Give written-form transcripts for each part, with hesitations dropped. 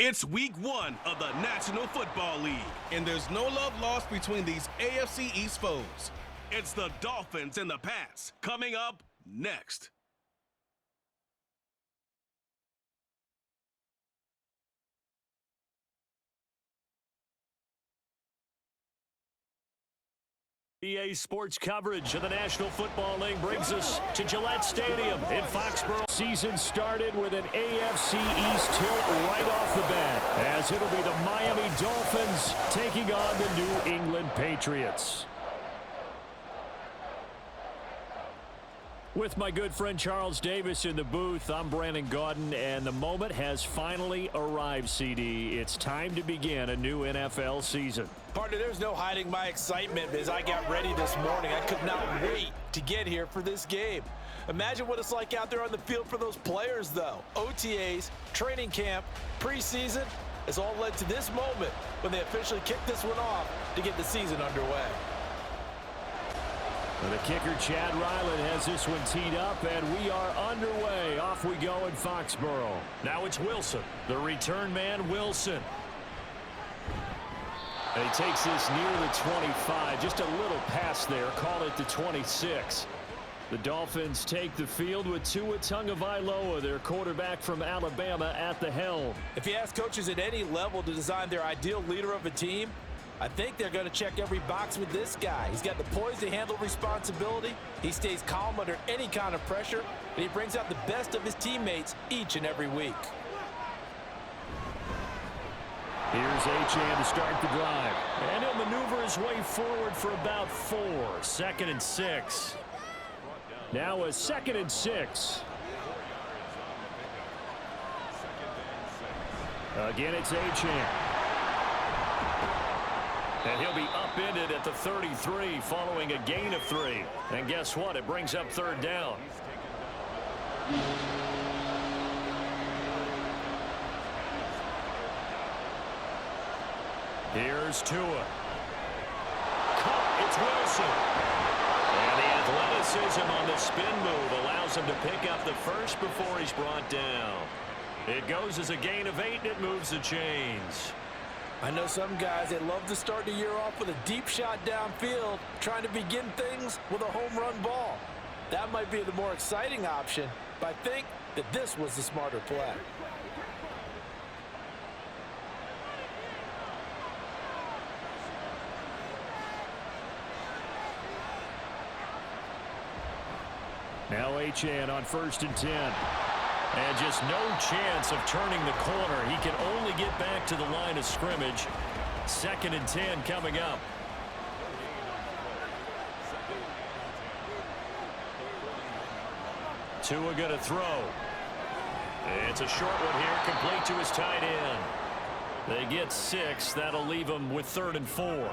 It's week 1 of the National Football League. And there's no love lost between these AFC East foes. It's the Dolphins and the Pats coming up next. EA Sports coverage of the National Football League brings us to Gillette Stadium in Foxborough. Season started with an AFC East tilt right off the bat, as it'll be the Miami Dolphins taking on the New England Patriots. With my good friend Charles Davis in the booth, I'm Brandon Gaudin, and the moment has finally arrived, CD. It's time to begin a new NFL season. Partner, there's no hiding my excitement as I got ready this morning. I could not wait to get here for this game. Imagine what it's like out there on the field for those players, though. OTAs, training camp, preseason, it's all led to this moment when they officially kick this one off to get the season underway. The kicker, Chad Ryland, has this one teed up, and we are underway. Off we go in Foxborough. Now it's Wilson, the return man, Wilson. And he takes this near the 25, just a little pass there, call it the 26. The Dolphins take the field with Tua Tagovailoa, their quarterback from Alabama, at the helm. If you ask coaches at any level to design their ideal leader of a team, I think they're going to check every box with this guy. He's got the poise to handle responsibility. He stays calm under any kind of pressure, and he brings out the best of his teammates each and every week. Here's Achane to start the drive. And he'll maneuver his way forward for about 4. 2nd and 6. Now a 2nd and 6. Again, it's Achane. And he'll be upended at the 33 following a gain of 3. And guess what? It brings up 3rd down. Here's Tua. Caught. It's Wilson. And the athleticism on the spin move allows him to pick up the first before he's brought down. It goes as a gain of 8, and it moves the chains. I know some guys, they love to start the year off with a deep shot downfield, trying to begin things with a home run ball. That might be the more exciting option, but I think that this was the smarter play. Now Achane on 1st and 10. And just no chance of turning the corner. He can only get back to the line of scrimmage. 2nd and 10 coming up. Tua going to throw. It's a short one here, complete to his tight end. They get 6. That'll leave him with 3rd and 4.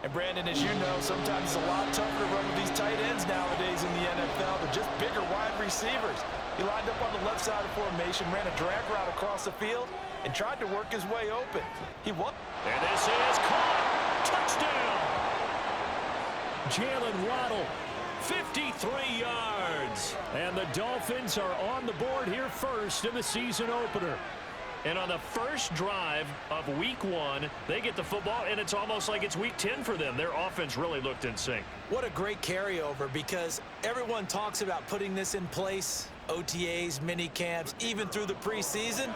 And Brandon, as you know, sometimes it's a lot tougher to run with these tight ends nowadays in the NFL. They're just bigger wide receivers. He lined up on the left side of the formation, ran a drag route across the field, and tried to work his way open. He won. And this is caught. Touchdown. Jalen Waddle, 53 yards. And the Dolphins are on the board here first in the season opener. And on the first drive of week 1, they get the football, and it's almost like it's week 10 for them. Their offense really looked in sync. What a great carryover, because everyone talks about putting this in place, OTAs, mini camps, even through the preseason.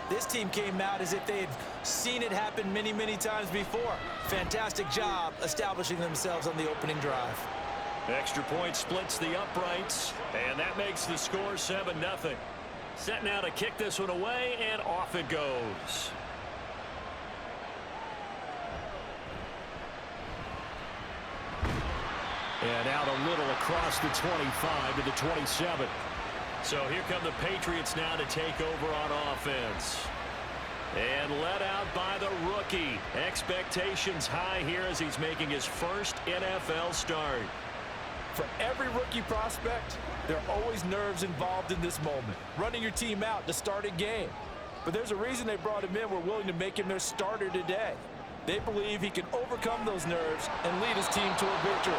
This team came out as if they had seen it happen many, many times before. Fantastic job establishing themselves on the opening drive. Extra point splits the uprights, and that makes the score 7-0. Set now to kick this one away, and off it goes. And out a little across the 25 to the 27. So here come the Patriots now to take over on offense. And let out by the rookie. Expectations high here as he's making his first NFL start. For every rookie prospect, there are always nerves involved in this moment. Running your team out to start a game. But there's a reason they brought him in. We're willing to make him their starter today. They believe he can overcome those nerves and lead his team to a victory.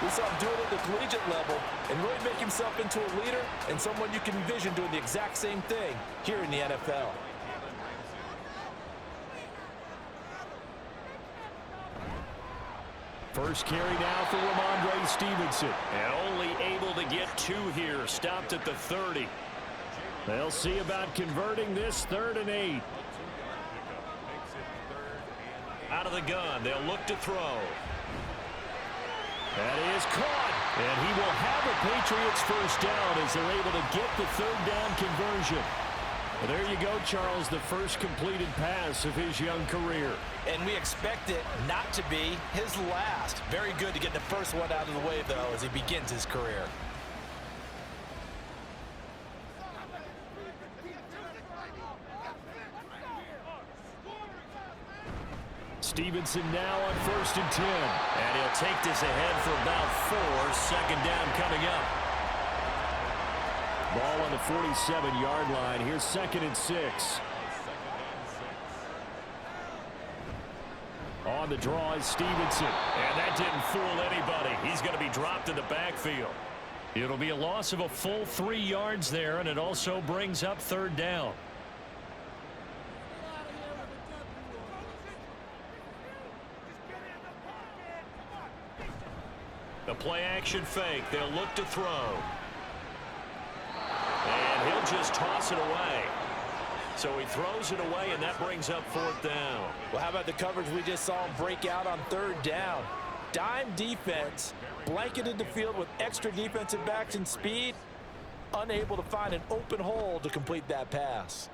We saw him do it at the collegiate level and really make himself into a leader and someone you can envision doing the exact same thing here in the NFL. First carry now for Ramondre Stevenson. And only able to get 2 here. Stopped at the 30. They'll see about converting this 3rd and 8. Out of the gun. They'll look to throw. That is caught. And he will have a Patriots first down as they're able to get the 3rd down conversion. Well, there you go, Charles, the first completed pass of his young career. And we expect it not to be his last. Very good to get the first one out of the way, though, as he begins his career. Stevenson now on 1st and 10. And he'll take this ahead for about 4. Second down coming up. Ball on the 47-yard line. Here's 2nd and 6. On the draw is Stevenson. And that didn't fool anybody. He's going to be dropped in the backfield. It'll be a loss of a full 3 yards there, and it also brings up 3rd down. The play-action fake. They'll look to throw. And he'll just toss it away. So he throws it away, and that brings up 4th down. Well, how about the coverage we just saw him break out on 3rd down? Dime defense, blanketed the field with extra defensive backs and speed, unable to find an open hole to complete that pass.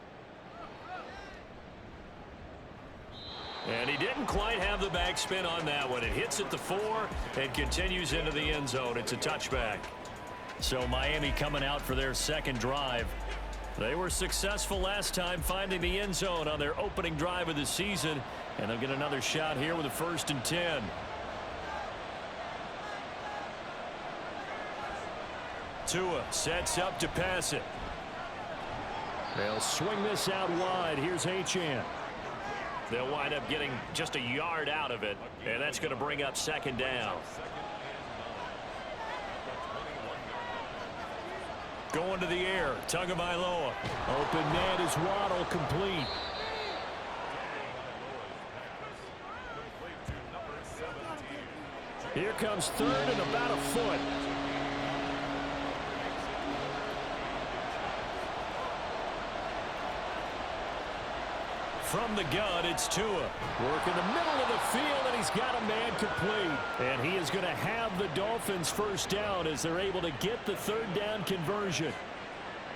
And he didn't quite have the backspin on that one. It hits at the 4 and continues into the end zone. It's a touchback. So Miami coming out for their 2nd drive. They were successful last time finding the end zone on their opening drive of the season. And they'll get another shot here with a 1st and 10. Tua sets up to pass it. They'll swing this out wide. Here's Achane. They'll wind up getting just a yard out of it, and that's going to bring up 2nd down. Going to the air, Tagovailoa. Open man is Waddle, complete. Here comes 3rd and about a foot. From the gun, it's Tua. Working the middle of the field, and he's got a man complete. And he is going to have the Dolphins first down as they're able to get the 3rd down conversion.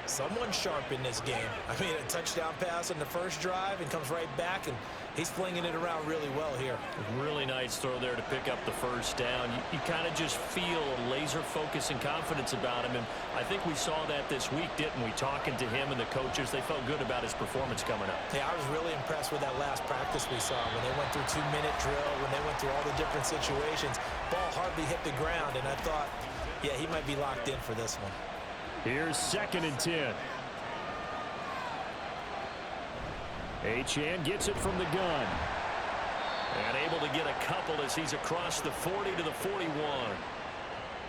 Someone sharp in this game. I mean, a touchdown pass on the first drive and comes right back, and he's flinging it around really well here. Really nice throw there to pick up the first down. You kind of just feel laser focus and confidence about him, and I think we saw that this week, didn't we? Talking to him and the coaches, they felt good about his performance coming up. Yeah, I was really impressed with that last practice we saw when they went through 2-minute drill, when they went through all the different situations. Ball hardly hit the ground, and I thought, yeah, he might be locked in for this one. Here's 2nd and 10. Achane gets it from the gun. And able to get a couple as he's across the 40 to the 41.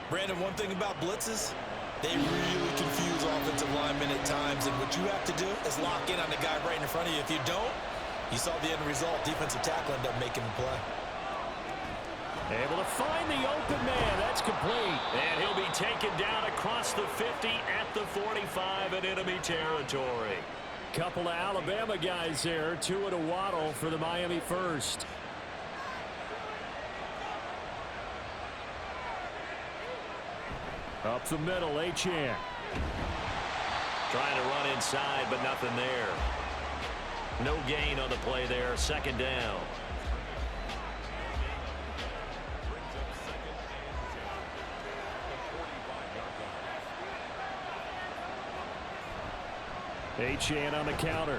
Brandon, one thing about blitzes, they really confuse offensive linemen at times, and what you have to do is lock in on the guy right in front of you. If you don't, you saw the end result. Defensive tackle ended up making the play. Able to find the open man. That's complete. And he'll be taken down across the 50 at the 45 in enemy territory. Couple of Alabama guys there. Tua to Waddle for the Miami first. Up the middle, Achane. Trying to run inside, but nothing there. No gain on the play there. 2nd down. Achane on the counter.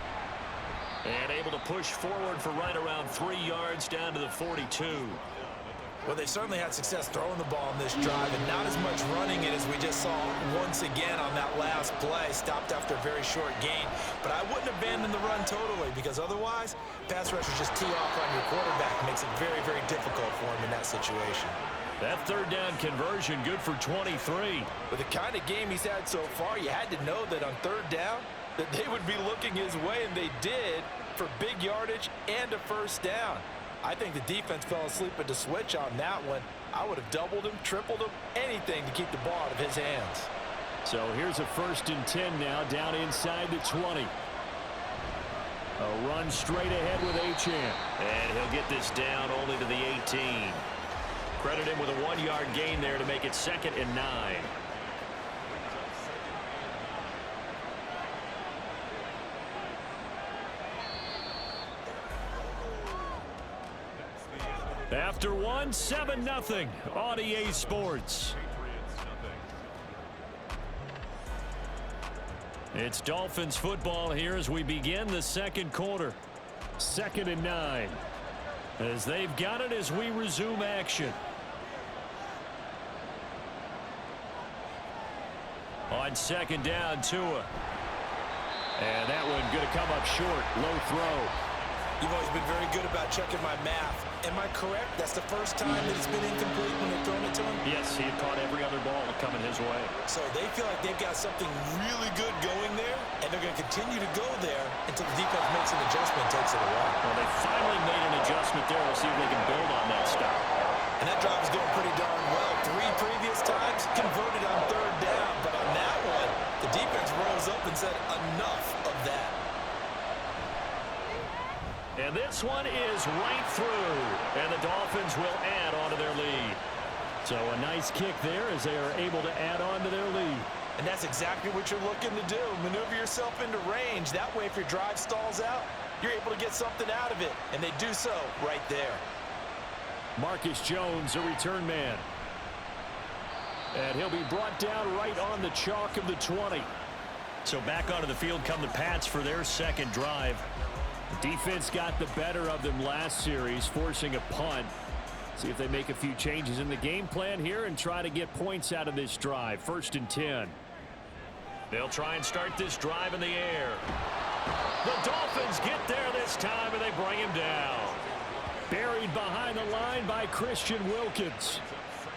And able to push forward for right around 3 yards down to the 42. Well, they certainly had success throwing the ball in this drive, and not as much running it as we just saw once again on that last play. Stopped after a very short gain. But I wouldn't abandon the run totally, because otherwise, pass rushers just tee off on your quarterback. Makes it very, very difficult for him in that situation. That 3rd down conversion good for 23. With the kind of game he's had so far, you had to know that on 3rd down, that they would be looking his way, and they did, for big yardage and a first down. I think the defense fell asleep at the switch on that one. I would have doubled him, tripled him, anything to keep the ball out of his hands. So here's a 1st and 10 now, down inside the 20. A run straight ahead with Achane. And he'll get this down only to the 18. Credit him with a 1-yard gain there to make it 2nd and 9. After one, 7-0 on EA Sports. It's Dolphins football here as we begin the 2nd quarter. 2nd and 9. As they've got it as we resume action. On 2nd down, Tua. And that one going to come up short. Low throw. You've always been very good about checking my math. Am I correct? That's the first time that it's been incomplete when they've thrown it to him? Yes, he had caught every other ball coming his way. So they feel like they've got something really good going there, and they're going to continue to go there until the defense makes an adjustment and takes it away. Well, they finally made an adjustment there. We'll see if they can build on that stop. And that drive is going pretty darn well. 3 previous times converted on 3rd down, but on that one, the defense rose up and said enough of that. And this one is right through. And the Dolphins will add on to their lead. So a nice kick there as they are able to add on to their lead. And that's exactly what you're looking to do. Maneuver yourself into range. That way, if your drive stalls out, you're able to get something out of it. And they do so right there. Marcus Jones, a return man. And he'll be brought down right on the chalk of the 20. So back onto the field come the Pats for their 2nd drive. The defense got the better of them last series, forcing a punt. See if they make a few changes in the game plan here and try to get points out of this drive. 1st and 10. They'll try and start this drive in the air. The Dolphins get there this time, and they bring him down. Buried behind the line by Christian Wilkins.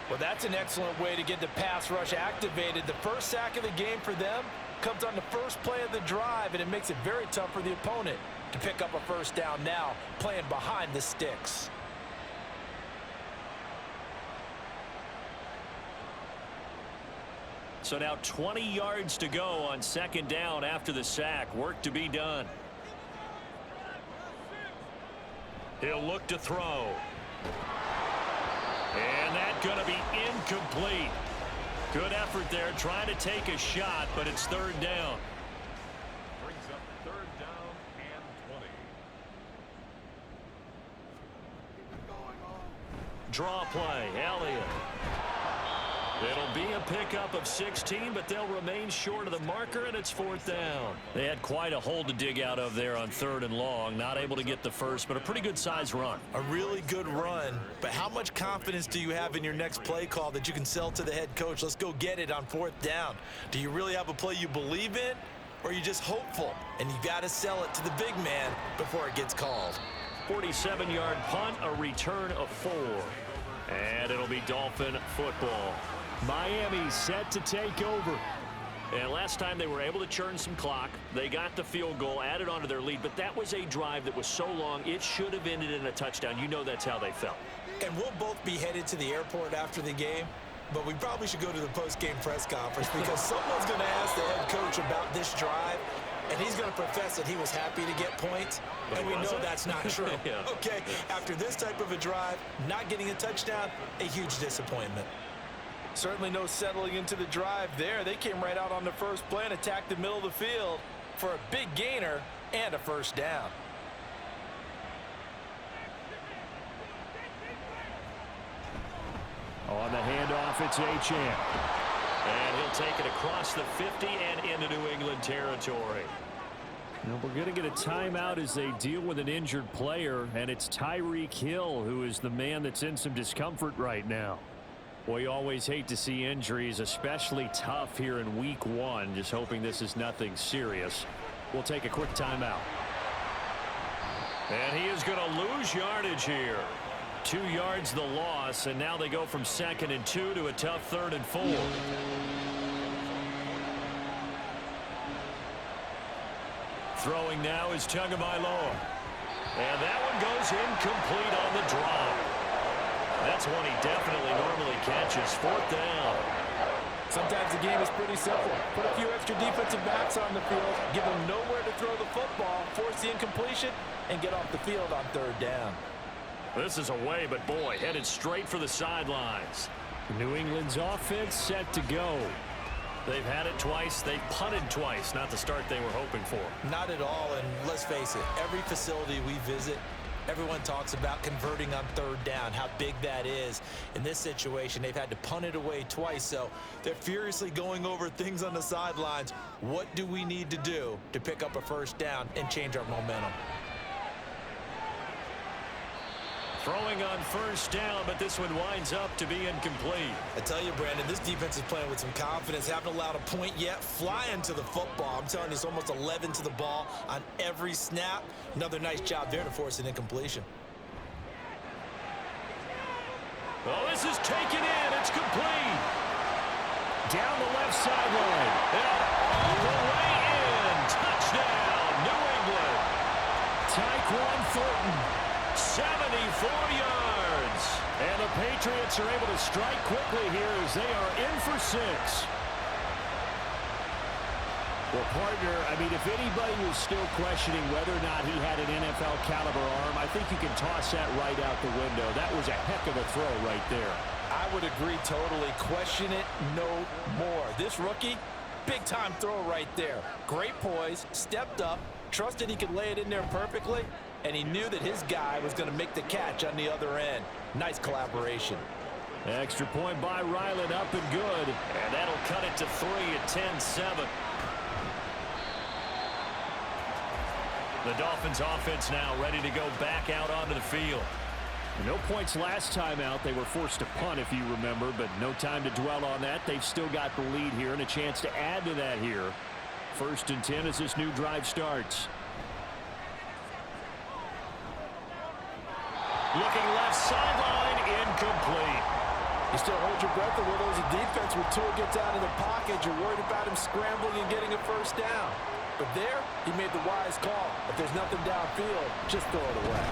Well, that's an excellent way to get the pass rush activated. The first sack of the game for them comes on the first play of the drive, and it makes it very tough for the opponent to pick up a 1st down now, playing behind the sticks. So now 20 yards to go on 2nd down after the sack. Work to be done. He'll look to throw. And that's going to be incomplete. Good effort there trying to take a shot, but it's 3rd down. Brings up 3rd down and 20. Draw play, Elliott. It'll be a pickup of 16, but they'll remain short of the marker, and it's 4th down. They had quite a hole to dig out of there on 3rd and long. Not able to get the first, but a pretty good-sized run. A really good run, but how much confidence do you have in your next play call that you can sell to the head coach? Let's go get it on 4th down. Do you really have a play you believe in, or are you just hopeful? And you got to sell it to the big man before it gets called. 47-yard punt, a return of 4. And it'll be Dolphin football. Miami set to take over. And last time they were able to churn some clock. They got the field goal, added on to their lead, but that was a drive that was so long it should have ended in a touchdown. You know that's how they felt. And we'll both be headed to the airport after the game, but we probably should go to the post-game press conference because someone's going to ask the head coach about this drive, and he's going to profess that he was happy to get points, and we know that's not true. Yeah. Okay, after this type of a drive, not getting a touchdown, a huge disappointment. Certainly no settling into the drive there. They came right out on the first play and attacked the middle of the field for a big gainer and a 1st down. On the handoff, it's Achane. And he'll take it across the 50 and into New England territory. Now we're going to get a timeout as they deal with an injured player, and it's Tyreek Hill who is the man that's in some discomfort right now. Well, you always hate to see injuries, especially tough here in week 1. Just hoping this is nothing serious. We'll take a quick timeout. And he is going to lose yardage here. 2 yards the loss, and now they go from 2nd and 2 to a tough 3rd and 4. Throwing now is Tagovailoa. And that one goes incomplete on the drop. That's one he definitely normally catches. 4th down. Sometimes the game is pretty simple. Put a few extra defensive backs on the field, give them nowhere to throw the football, force the incompletion, and get off the field on 3rd down. This is away, but boy, headed straight for the sidelines. New England's offense set to go. They've had it twice. They've punted twice. Not the start they were hoping for. Not at all, and let's face it, every facility we visit, everyone talks about converting on 3rd down, how big that is. In this situation, they've had to punt it away twice, so they're furiously going over things on the sidelines. What do we need to do to pick up a 1st down and change our momentum? Throwing on 1st down, but this one winds up to be incomplete. I tell you, Brandon, this defense is playing with some confidence. Haven't allowed a point yet. Flying to the football. I'm telling you, it's almost 11 to the ball on every snap. Another nice job there to force an incompletion. Oh, this is taken in. It's complete. Down the left sideline. And all the way in. Touchdown, New England. Tyquan Thornton. 74 yards. And the Patriots are able to strike quickly here as they are in for 6. Well, partner, I mean, if anybody was still questioning whether or not he had an NFL caliber arm, I think you can toss that right out the window. That was a heck of a throw right there. I would agree totally. Question it no more. This rookie, big-time throw right there. Great poise, stepped up, trusted he could lay it in there perfectly, and he knew that his guy was going to make the catch on the other end. Nice collaboration. Extra point by Ryland, up and good. And that'll cut it to 3 at 10-7. The Dolphins offense now ready to go back out onto the field. No points last time out. They were forced to punt, if you remember, but no time to dwell on that. They've still got the lead here and a chance to add to that here. 1st and 10 as this new drive starts. Looking left sideline, incomplete. You still hold your breath and where there's a defense when Tua gets out of the pocket. You're worried about him scrambling and getting a 1st down. But there, he made the wise call. If there's nothing downfield, just throw it away.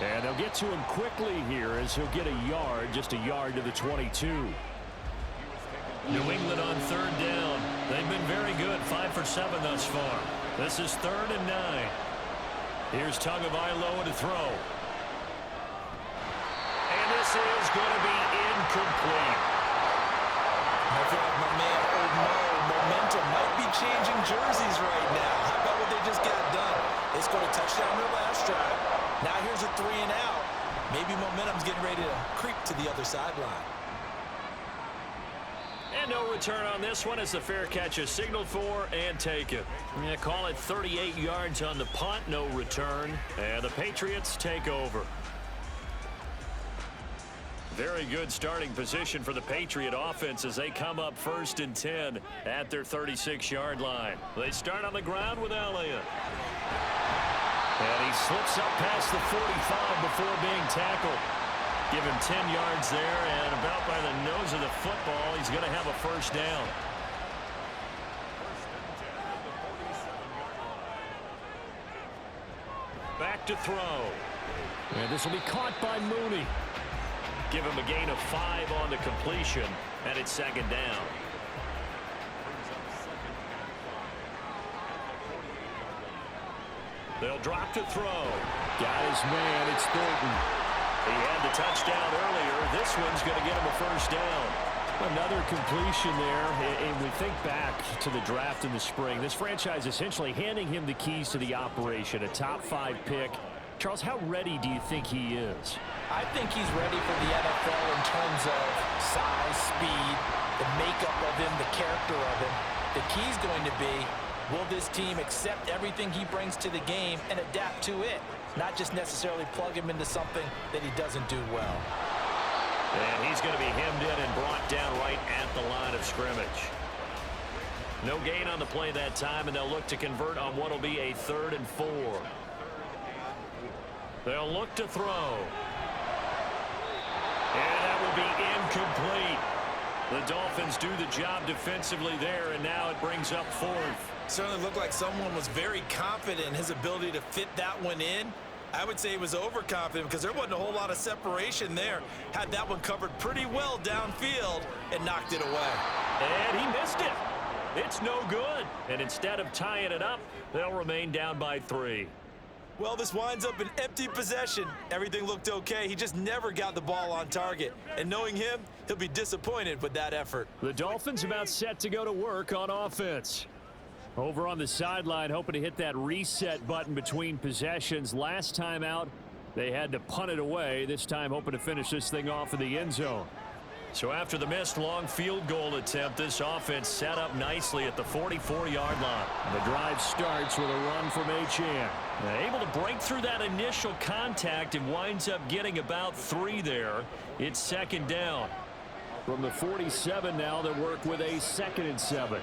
And they'll get to him quickly here as he'll get a yard, just a yard to the 22. New England on 3rd down. They've been very good, 5 for 7 thus far. This is 3rd and 9. Here's Tagovailoa to throw. And this is going to be incomplete. I feel like my man, Old Mo, momentum might be changing jerseys right now. How about what they just got done? They scored a touchdown their last drive. Now here's a 3 and out. Maybe momentum's getting ready to creep to the other sideline. And no return on this one as the fair catch is signaled for and taken. Yeah, call it 38 yards on the punt, no return. And the Patriots take over. Very good starting position for the Patriot offense as they come up 1st and 10 at their 36-yard line. They start on the ground with Elliott. And he slips up past the 45 before being tackled. Give him 10 yards there, and about by the nose of the football, he's going to have a 1st down. Back to throw. And this will be caught by Mooney. Give him a gain of 5 on the completion, and it's 2nd down. They'll drop to throw. Got his man, it's Thornton. He had the touchdown earlier. This one's going to get him a 1st down. Another completion there, and we think back to the draft in the spring. This franchise essentially handing him the keys to the operation, a top 5 pick. Charles, how ready do you think he is? I think he's ready for the NFL in terms of size, speed, the makeup of him, the character of him. The key's going to be, will this team accept everything he brings to the game and adapt to it? Not just necessarily plug him into something that he doesn't do well. And he's going to be hemmed in and brought down right at the line of scrimmage. No gain on the play that time, and they'll look to convert on what will be a 3rd and 4. They'll look to throw. And that will be incomplete. The Dolphins do the job defensively there, and now it brings up fourth. Certainly looked like someone was very confident in his ability to fit that one in. I would say he was overconfident because there wasn't a whole lot of separation there. Had that one covered pretty well downfield and knocked it away. And he missed it. It's no good. And instead of tying it up, they'll remain down by 3. Well, this winds up an empty possession. Everything looked okay. He just never got the ball on target. And knowing him, he'll be disappointed with that effort. The Dolphins about set to go to work on offense. Over on the sideline, hoping to hit that reset button between possessions. Last time out, they had to punt it away. This time, hoping to finish this thing off in the end zone. So after the missed long field goal attempt, this offense set up nicely at the 44-yard line. The drive starts with a run from Achane. Able to break through that initial contact and winds up getting about 3 there. It's second down. From the 47 now, they work with a 2nd and 7.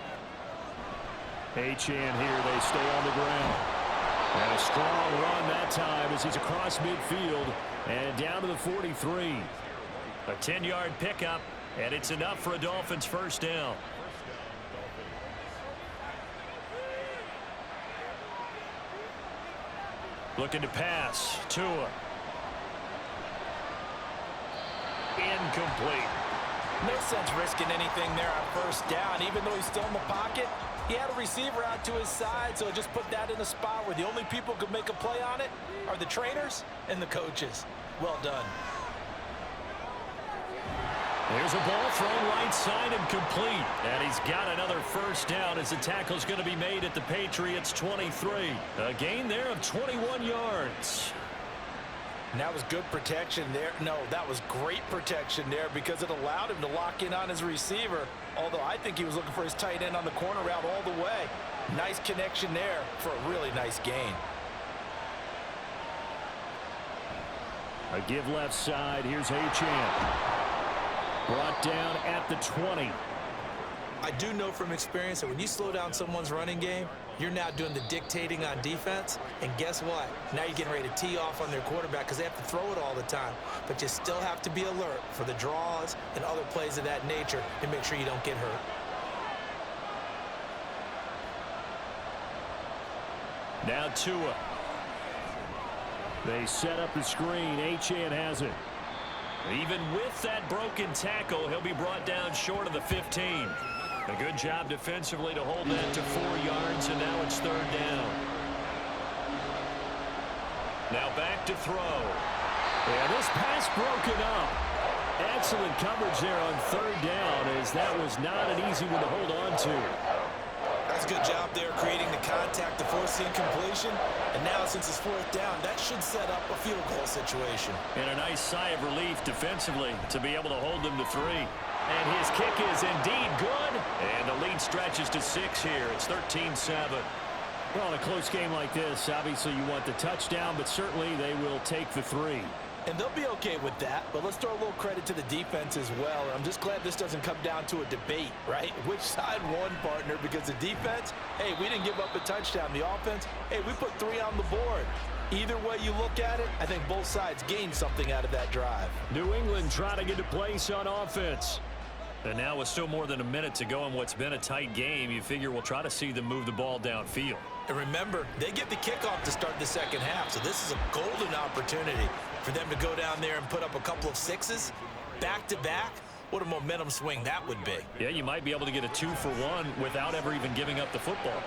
Achane here, they stay on the ground. And a strong run that time as he's across midfield and down to the 43. A 10-yard pickup, and it's enough for a Dolphins first down. Looking to pass. Tua. Incomplete. No sense risking anything there on first down. Even though he's still in the pocket, he had a receiver out to his side, so just put that in a spot where the only people who could make a play on it are the trainers and the coaches. Well done. There's a ball thrown right side and complete. And he's got another first down as the tackle's going to be made at the Patriots 23. A gain there of 21 yards. And that was good protection there. No, that was great protection there because it allowed him to lock in on his receiver. Although I think he was looking for his tight end on the corner route all the way. Nice connection there for a really nice gain. A give left side. Here's Achane. Brought down at the 20. I do know from experience that when you slow down someone's running game, you're now doing the dictating on defense. And guess what? Now you're getting ready to tee off on their quarterback because they have to throw it all the time. But you still have to be alert for the draws and other plays of that nature and make sure you don't get hurt. Now Tua. They set up the screen. Achane has it. Even with that broken tackle, he'll be brought down short of the 15. A good job defensively to hold that to 4 yards, and now it's third down. Now back to throw. Yeah, this pass broken up. Excellent coverage there on third down, as that was not an easy one to hold on to. That's a good job there creating the contact to force the incompletion. And now since it's fourth down, that should set up a field goal situation. And a nice sigh of relief defensively to be able to hold them to 3. And his kick is indeed good. And the lead stretches to 6 here. It's 13-7. Well, in a close game like this, obviously you want the touchdown, but certainly they will take the 3. And they'll be okay with that, but let's throw a little credit to the defense as well. I'm just glad this doesn't come down to a debate, right? Which side won, partner? Because the defense, hey, we didn't give up a touchdown. The offense, hey, we put 3 on the board. Either way you look at it, I think both sides gained something out of that drive. New England trying to get to place on offense. And now with still more than a minute to go in what's been a tight game, you figure we'll try to see them move the ball downfield. And remember, they get the kickoff to start the second half, so this is a golden opportunity for them to go down there and put up a couple of 6s back-to-back. What a momentum swing that would be. Yeah, you might be able to get a 2-for-1 without ever even giving up the football.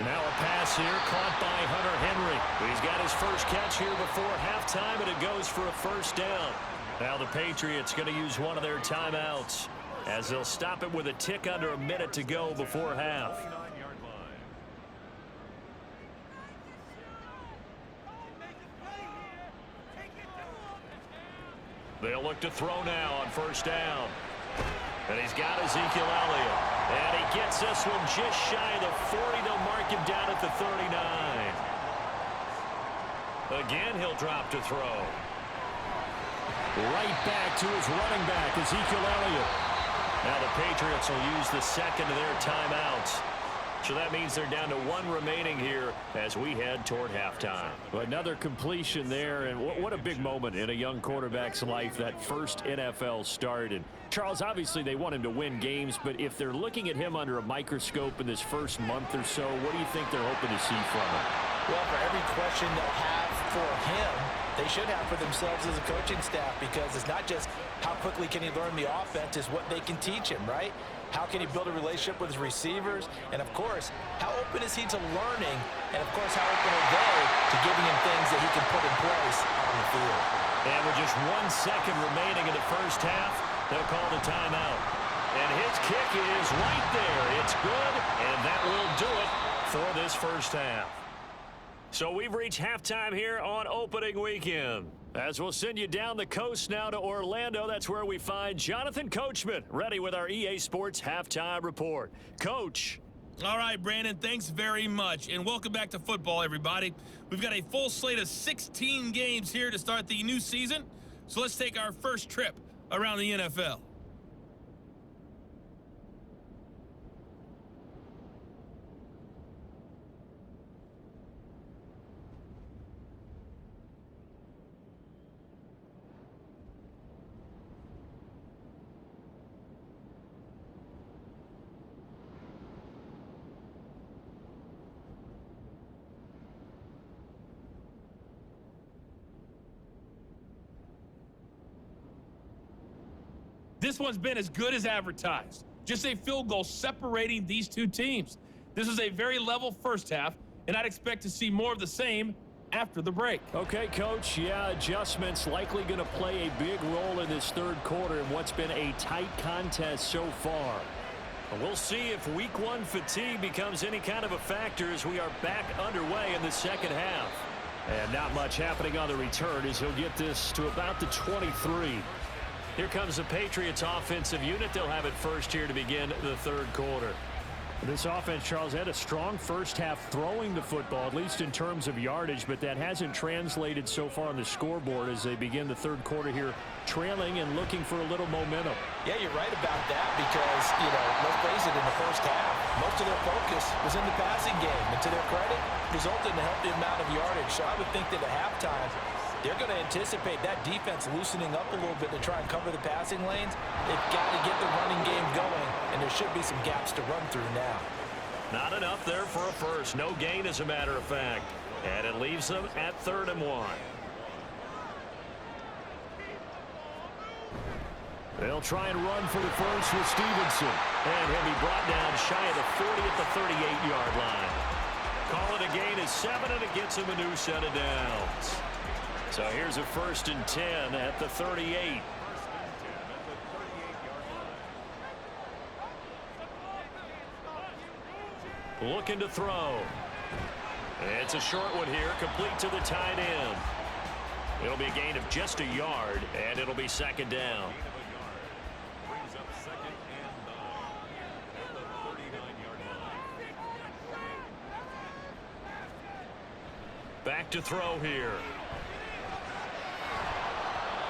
Now a pass here caught by Hunter Henry. He's got his first catch here before halftime, and it goes for a first down. Now the Patriots going to use one of their timeouts as they'll stop it with a tick under a minute to go before half. They'll look to throw now on first down. And he's got Ezekiel Elliott. And he gets this one just shy of the 40. They'll mark him down at the 39. Again, he'll drop to throw. Right back to his running back, Ezekiel Elliott. Now the Patriots will use the second of their timeouts. So that means they're down to 1 remaining here as we head toward halftime. Well, another completion there, and what a big moment in a young quarterback's life, that first NFL start. And Charles, obviously they want him to win games, but if they're looking at him under a microscope in this first month or so, what do you think they're hoping to see from him? Well, for every question they'll have for him, they should have for themselves as a coaching staff, because it's not just how quickly can he learn the offense, it's what they can teach him, right? How can he build a relationship with his receivers? And, of course, how open is he to learning? And, of course, how open are they to giving him things that he can put in place on the field? And with just 1 second remaining in the first half, they'll call the timeout. And his kick is right there. It's good, and that will do it for this first half. So we've reached halftime here on opening weekend. As we'll send you down the coast now to Orlando, that's where we find Jonathan Coachman, ready with our EA Sports Halftime Report. Coach. All right, Brandon, thanks very much, and welcome back to football, everybody. We've got a full slate of 16 games here to start the new season, so let's take our first trip around the NFL. This one's been as good as advertised. Just a field goal separating these two teams. This is a very level first half, and I'd expect to see more of the same after the break. Okay, Coach. Yeah, adjustments likely going to play a big role in this third quarter in what's been a tight contest so far. We'll see if week 1 fatigue becomes any kind of a factor as we are back underway in the second half. And not much happening on the return as he'll get this to about the 23. Here comes the Patriots offensive unit. They'll have it first here to begin the third quarter. This offense, Charles, had a strong first half throwing the football, at least in terms of yardage, but that hasn't translated so far on the scoreboard as they begin the third quarter here, trailing and looking for a little momentum. Yeah, you're right about that because, let's face it, in the first half, most of their focus was in the passing game. And to their credit, resulted in a healthy amount of yardage. So I would think that at halftime, they're going to anticipate that defense loosening up a little bit to try and cover the passing lanes. They've got to get the running game going, and there should be some gaps to run through now. Not enough there for a first. No gain, as a matter of fact. And it leaves them at 3rd and 1. They'll try and run for the first with Stevenson. And he'll be brought down shy of the 40 at the 38-yard line. Call it a gain of 7, and it gets him a new set of downs. So here's a 1st and 10 at the 38. Looking to throw. It's a short one here, complete to the tight end. It'll be a gain of just a yard, and it'll be 2nd down. Back to throw here.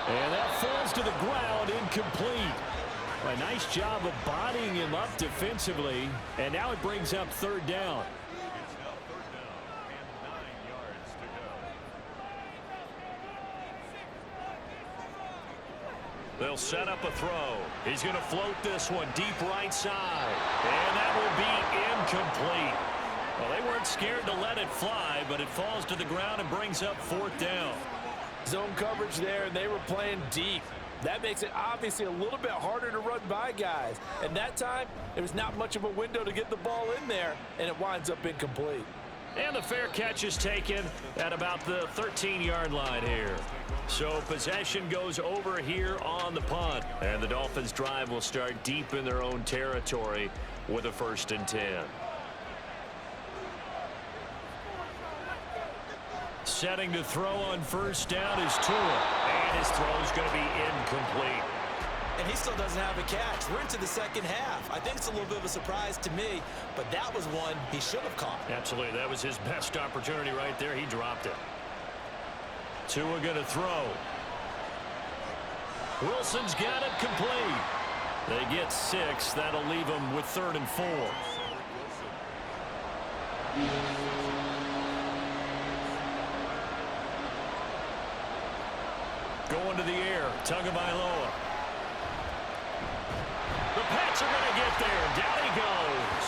And that falls to the ground, incomplete. A nice job of bodying him up defensively, and now it brings up 3rd down. They'll set up a throw. He's going to float this one deep right side. And that will be incomplete. Well, they weren't scared to let it fly, but it falls to the ground and brings up 4th down. Zone coverage there, and they were playing deep. That makes it obviously a little bit harder to run by guys. And that time, there was not much of a window to get the ball in there, and it winds up incomplete. And the fair catch is taken at about the 13-yard line here. So possession goes over here on the punt. And the Dolphins drive will start deep in their own territory with a 1st and 10. Setting to throw on 1st down is Tua. And his throw is going to be incomplete. And he still doesn't have a catch. We're into the second half. I think it's a little bit of a surprise to me, but that was one he should have caught. Absolutely. That was his best opportunity right there. He dropped it. Tua going to throw. Wilson's got it complete. They get 6. That'll leave them with 3rd and 4. Going to the air, Tagovailoa. The Pats are going to get there. Down he goes.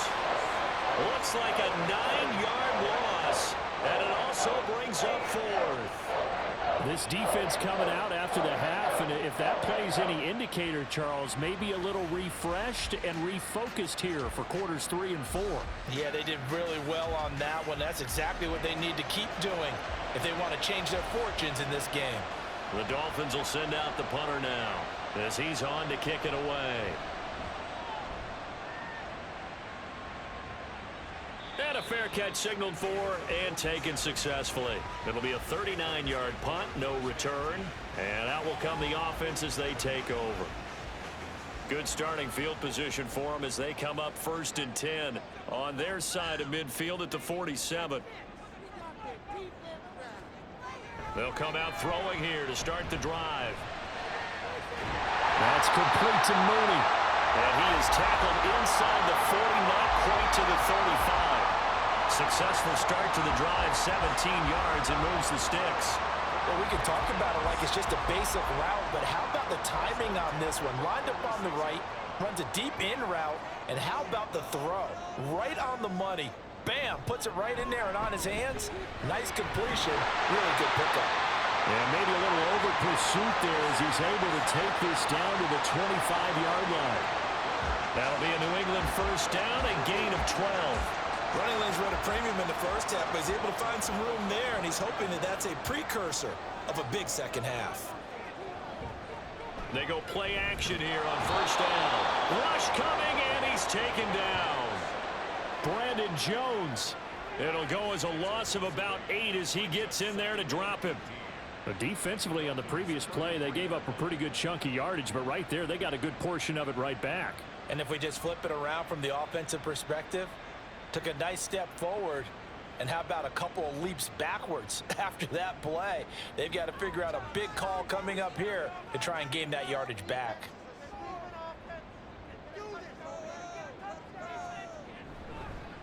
Looks like a 9-yard loss, and it also brings up 4th. This defense coming out after the half, and if that plays any indicator, Charles, maybe a little refreshed and refocused here for quarters 3 and 4. Yeah, they did really well on that one. That's exactly what they need to keep doing if they want to change their fortunes in this game. The Dolphins will send out the punter now as he's on to kick it away. And a fair catch signaled for and taken successfully. It'll be a 39-yard punt, no return. And out will come the offense as they take over. Good starting field position for them as they come up 1st and 10 on their side of midfield at the 47. They'll come out throwing here to start the drive. That's complete to Mooney. And he is tackled inside the 40, not quite to the 35. Successful start to the drive, 17 yards, and moves the sticks. Well, we can talk about it like it's just a basic route, but how about the timing on this one? Lined up on the right, runs a deep in route, and how about the throw? Right on the money. Bam, puts it right in there and on his hands. Nice completion, really good pickup. And maybe a little over pursuit there as he's able to take this down to the 25-yard line. That'll be a New England first down, a gain of 12. Running lanes run a premium in the first half, but he's able to find some room there, and he's hoping that that's a precursor of a big second half. They go play action here on first down. Rush coming, and he's taken down. Brandon Jones. It'll go as a loss of about 8 as he gets in there to drop him. But defensively on the previous play, they gave up a pretty good chunk of yardage, but right there, they got a good portion of it right back. And if we just flip it around from the offensive perspective, took a nice step forward, and how about a couple of leaps backwards after that play? They've got to figure out a big call coming up here to try and gain that yardage back.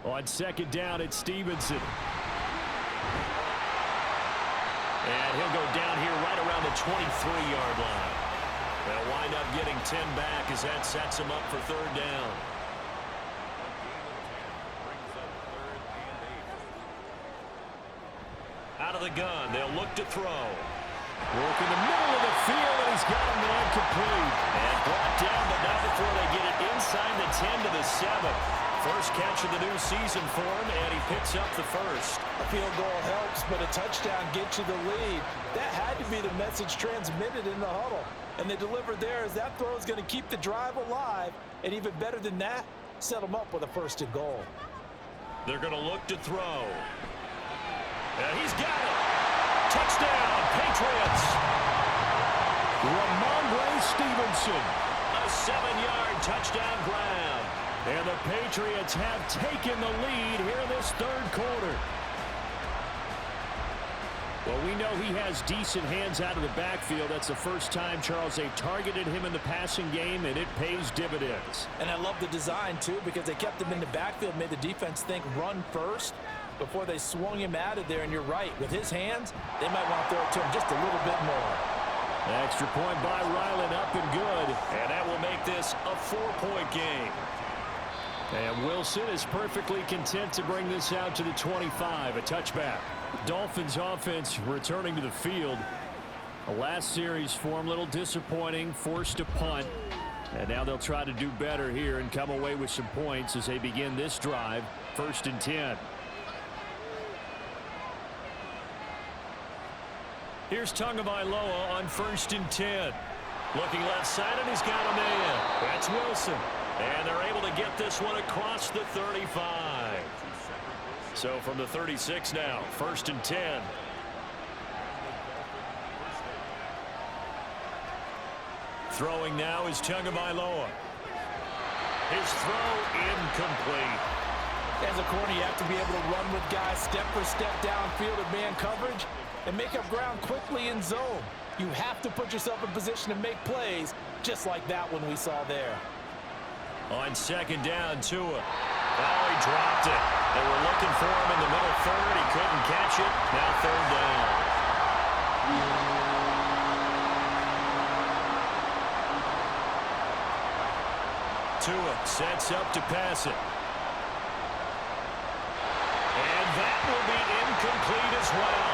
On second down, it's Stevenson. And he'll go down here right around the 23-yard line. They'll wind up getting 10 back as that sets him up for third down. Out of the gun, they'll look to throw. Work in the middle of the field, and he's got a man complete. And brought down, but not before they get it inside the 10 to the 7. First catch of the new season for him, and he picks up the first. A field goal helps, but a touchdown gets you the lead. That had to be the message transmitted in the huddle. And they delivered there as that throw is going to keep the drive alive. And even better than that, set them up with a first and goal. They're going to look to throw. And he's got it. Touchdown, Patriots. Ramondre Stevenson. A 7-yard touchdown grab. And the Patriots have taken the lead here in this third quarter. Well, we know he has decent hands out of the backfield. That's the first time, Charles, they've targeted him in the passing game, and it pays dividends. And I love the design, too, because they kept him in the backfield, made the defense think run first before they swung him out of there. And you're right, with his hands, they might want to throw it to him just a little bit more. Extra point by Ryland, up and good. And that will make this a 4-point game. And Wilson is perfectly content to bring this out to the 25, a touchback. Dolphins offense returning to the field. The last series for them, a little disappointing, forced a punt. And now they'll try to do better here and come away with some points as they begin this drive, 1st and 10. Here's Tagovailoa on 1st and 10. Looking left side, and he's got a man. That's Wilson. And they're able to get this one across the 35. So from the 36 now, 1st and 10. Throwing now is Tagovailoa. His throw incomplete. As a corner, you have to be able to run with guys step for step downfield in man coverage and make up ground quickly in zone. You have to put yourself in position to make plays, just like that one we saw there. On second down, Tua. Oh, he dropped it. They were looking for him in the middle third. He couldn't catch it. Now third down. Tua sets up to pass it. And that will be incomplete as well.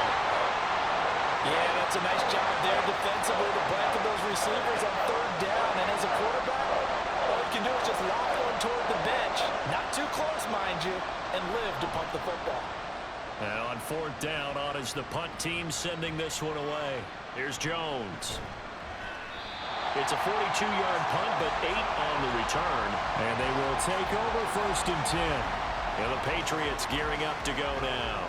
Yeah, that's a nice job there defensively to blanket those receivers on third down. And as a quarterback, all you can do is just lock one toward the bench. Not too close, mind you, and live to punt the football. And on fourth down, on is the punt team sending this one away. Here's Jones. It's a 42-yard punt, but 8 on the return. And they will take over first and 10. And the Patriots gearing up to go now.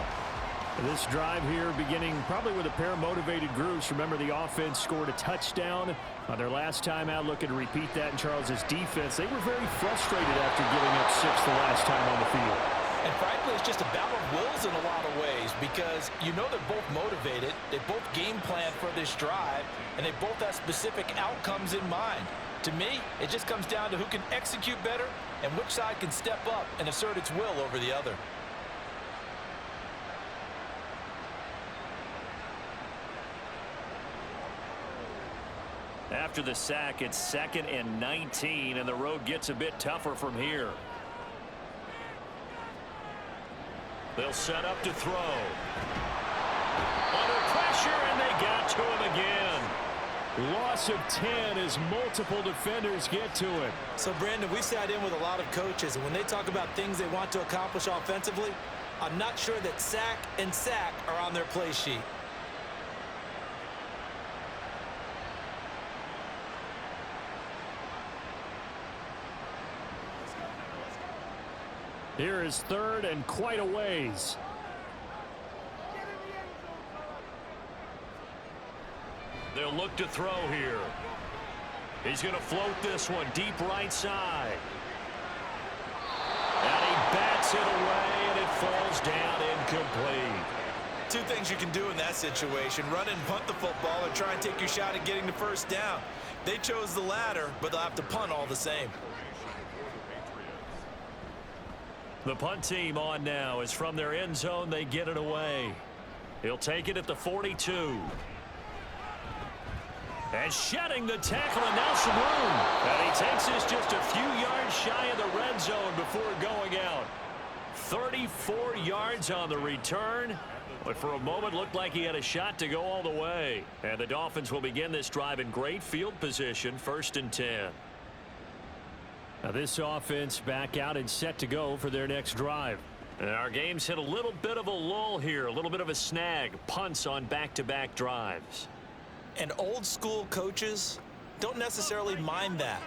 This drive here beginning probably with a pair of motivated groups. Remember, the offense scored a touchdown on their last time out. Looking to repeat that in Charles's defense. They were very frustrated after giving up 6 the last time on the field. And frankly, it's just a battle of wills in a lot of ways because you know they're both motivated. They both game plan for this drive, and they both have specific outcomes in mind. To me, it just comes down to who can execute better and which side can step up and assert its will over the other. After the sack, it's 2nd and 19, and the road gets a bit tougher from here. They'll set up to throw. Under pressure, and they got to him again. Loss of 10 as multiple defenders get to him. So, Brandon, we sat in with a lot of coaches, and when they talk about things they want to accomplish offensively, I'm not sure that sack and sack are on their play sheet. Here is third and quite a ways. They'll look to throw here. He's going to float this one deep right side. And he bats it away, and it falls down incomplete. Two things you can do in that situation: run and punt the football, or try and take your shot at getting the first down. They chose the latter, but they'll have to punt all the same. The punt team on now is from their end zone. They get it away. He'll take it at the 42. And shedding the tackle, and now some room. And he takes this just a few yards shy of the red zone before going out. 34 yards on the return. But for a moment, looked like he had a shot to go all the way. And the Dolphins will begin this drive in great field position, 1st and 10. Now this offense back out and set to go for their next drive. And our game's hit a little bit of a lull here, a little bit of a snag. Punts on back-to-back drives. And old school coaches don't necessarily mind that.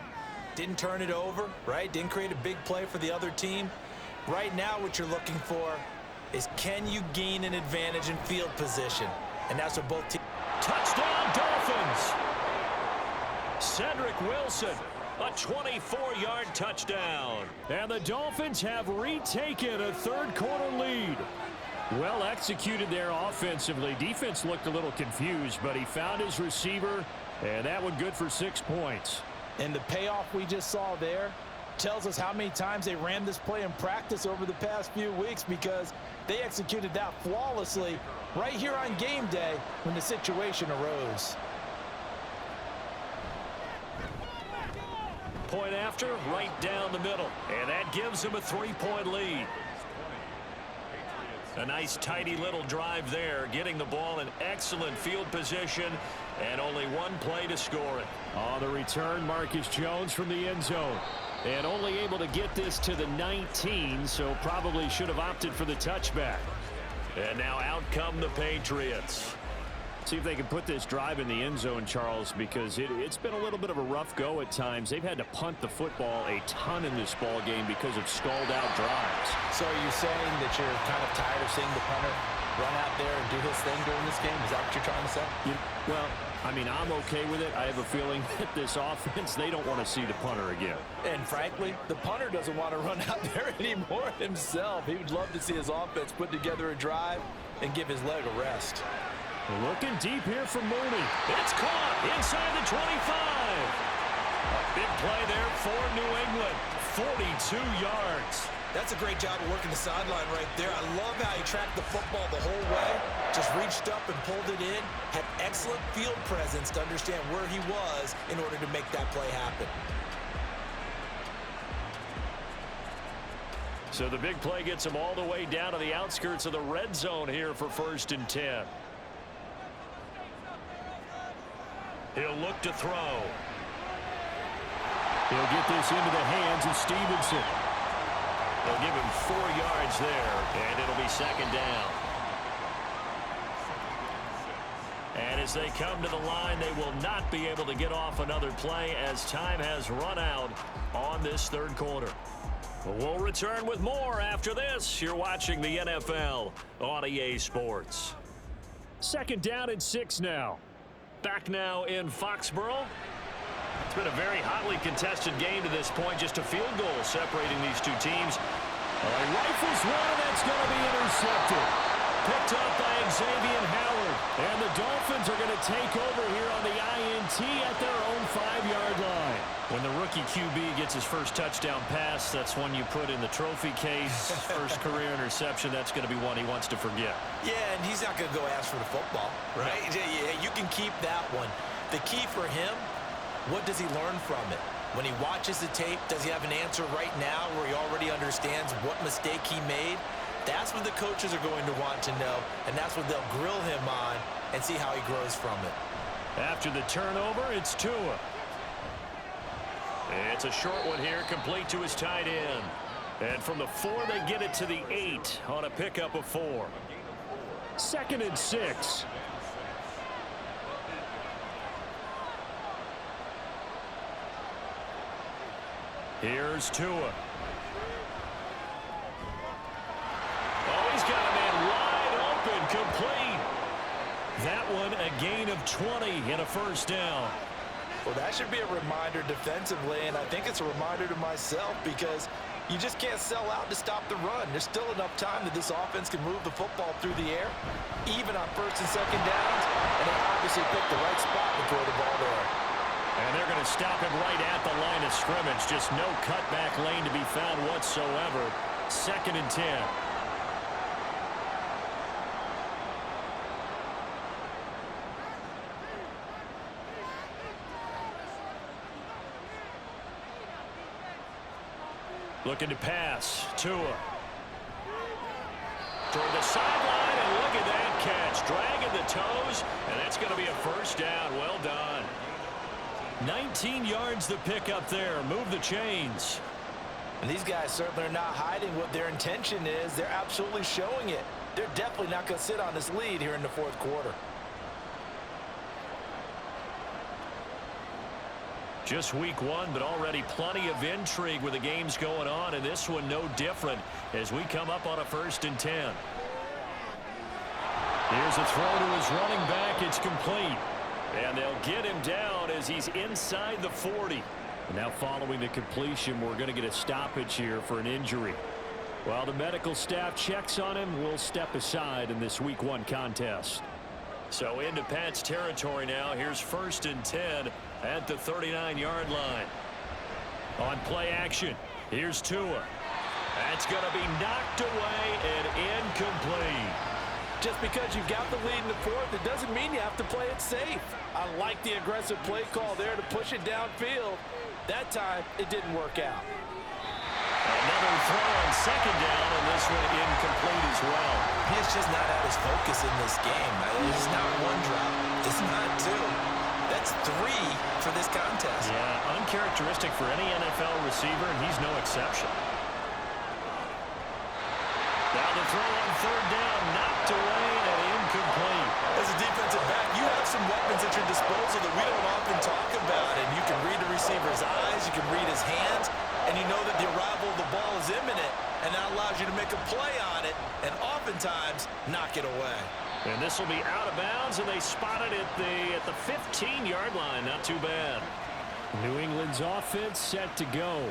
Didn't turn it over, right? Didn't create a big play for the other team. Right now what you're looking for is, can you gain an advantage in field position? And that's what both teams. Touchdown Dolphins! Cedric Wilson. A 24-yard touchdown. And the Dolphins have retaken a third-quarter lead. Well executed there offensively. Defense looked a little confused, but he found his receiver, and that one good for 6 points. And the payoff we just saw there tells us how many times they ran this play in practice over the past few weeks, because they executed that flawlessly right here on game day when the situation arose. Point after, right down the middle. And that gives them a 3-point lead. A nice tidy little drive there, getting the ball in excellent field position, and only one play to score it. On the return, Marcus Jones from the end zone. And only able to get this to the 19, so probably should have opted for the touchback. And now out come the Patriots. See if they can put this drive in the end zone, Charles, because it's been a little bit of a rough go at times. They've had to punt the football a ton in this ball game because of stalled-out drives. So are you saying that you're kind of tired of seeing the punter run out there and do his thing during this game? Is that what you're trying to say? Well, I mean, I'm okay with it. I have a feeling that this offense, they don't want to see the punter again. And frankly, the punter doesn't want to run out there anymore himself. He would love to see his offense put together a drive and give his leg a rest. Looking deep here for Mooney. It's caught inside the 25. A big play there for New England. 42 yards. That's a great job of working the sideline right there. I love how he tracked the football the whole way, just reached up and pulled it in, had excellent field presence to understand where he was in order to make that play happen. So the big play gets him all the way down to the outskirts of the red zone here for 1st and 10. He'll look to throw. He'll get this into the hands of Stevenson. They'll give him 4 yards there, and it'll be 2nd down. And as they come to the line, they will not be able to get off another play as time has run out on this 3rd quarter. We'll return with more after this. You're watching the NFL on EA Sports. 2nd down and 6 now. Back now in Foxborough. It's been a very hotly contested game to this point. Just a field goal separating these two teams. He rifles one, and that's going to be intercepted. Picked up by Xavier Howard. And the Dolphins are going to take over here on the INT at their own 5-yard line. When the rookie QB gets his first touchdown pass, that's one you put in the trophy case. First career interception, that's going to be one he wants to forget. Yeah, and he's not going to go ask for the football, right? Yeah, you can keep that one. The key for him, what does he learn from it? When he watches the tape, does he have an answer right now where he already understands what mistake he made? That's what the coaches are going to want to know, and that's what they'll grill him on and see how he grows from it. After the turnover, it's Tua. It's a short one here, complete to his tight end. And from the 4, they get it to the 8 on a pickup of 4. 2nd and 6. Here's Tua. Oh, he's got a man wide open, complete. That one a gain of 20 and a 1st down. Well, that should be a reminder defensively, and I think it's a reminder to myself because you just can't sell out to stop the run. There's still enough time that this offense can move the football through the air, even on 1st and 2nd downs, and they obviously picked the right spot to throw the ball there. And they're going to stop him right at the line of scrimmage. Just no cutback lane to be found whatsoever. 2nd and 10. Looking to pass. Tua. Toward the sideline, and look at that catch. Dragging the toes, and that's going to be a 1st down. Well done. 19 yards to pick up there. Move the chains. And these guys certainly are not hiding what their intention is. They're absolutely showing it. They're definitely not going to sit on this lead here in the 4th quarter. Just week 1, but already plenty of intrigue with the games going on, and this one no different as we come up on a 1st and 10. Here's a throw to his running back. It's complete. And they'll get him down as he's inside the 40. Now following the completion, we're going to get a stoppage here for an injury. While the medical staff checks on him, we'll step aside in this week 1 contest. So into Pat's territory now. Here's 1st and 10 at the 39-yard line. On play action, here's Tua. That's going to be knocked away and incomplete. Just because you've got the lead in the 4th, it doesn't mean you have to play it safe. I like the aggressive play call there to push it downfield. That time, it didn't work out. Another throw on 2nd down, and this one incomplete as well. He's just not at his focus in this game. It's not 1 drop. It's not 2. That's 3 for this contest. Yeah, uncharacteristic for any NFL receiver, and he's no exception. Now the throw on 3rd down, knocked away and incomplete. As a defensive back, you have some weapons at your disposal that we don't often talk about, and you can read the receiver's eyes, you can read his hands, and you know that the arrival of the ball is imminent, and that allows you to make a play on it and oftentimes knock it away. And this will be out of bounds, and they spotted it at the 15-yard line. Not too bad. New England's offense set to go.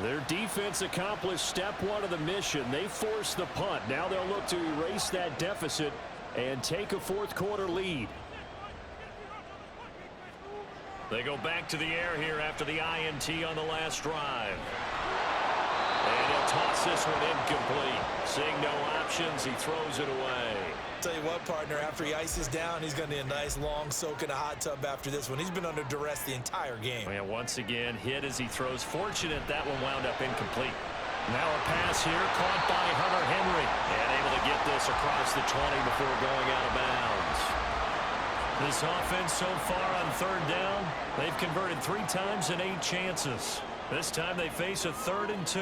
Their defense accomplished step 1 of the mission. They forced the punt. Now they'll look to erase that deficit and take a 4th quarter lead. They go back to the air here after the INT on the last drive. And he'll toss this one incomplete. Seeing no options, he throws it away. Tell you what, partner, after he ices down, he's going to need a nice long soak in a hot tub after this one. He's been under duress the entire game. And once again, hit as he throws. Fortunate that one wound up incomplete. Now a pass here, caught by Hunter Henry. And able to get this across the 20 before going out of bounds. This offense so far on third down, they've converted 3 times in 8 chances. This time they face a 3rd and 2.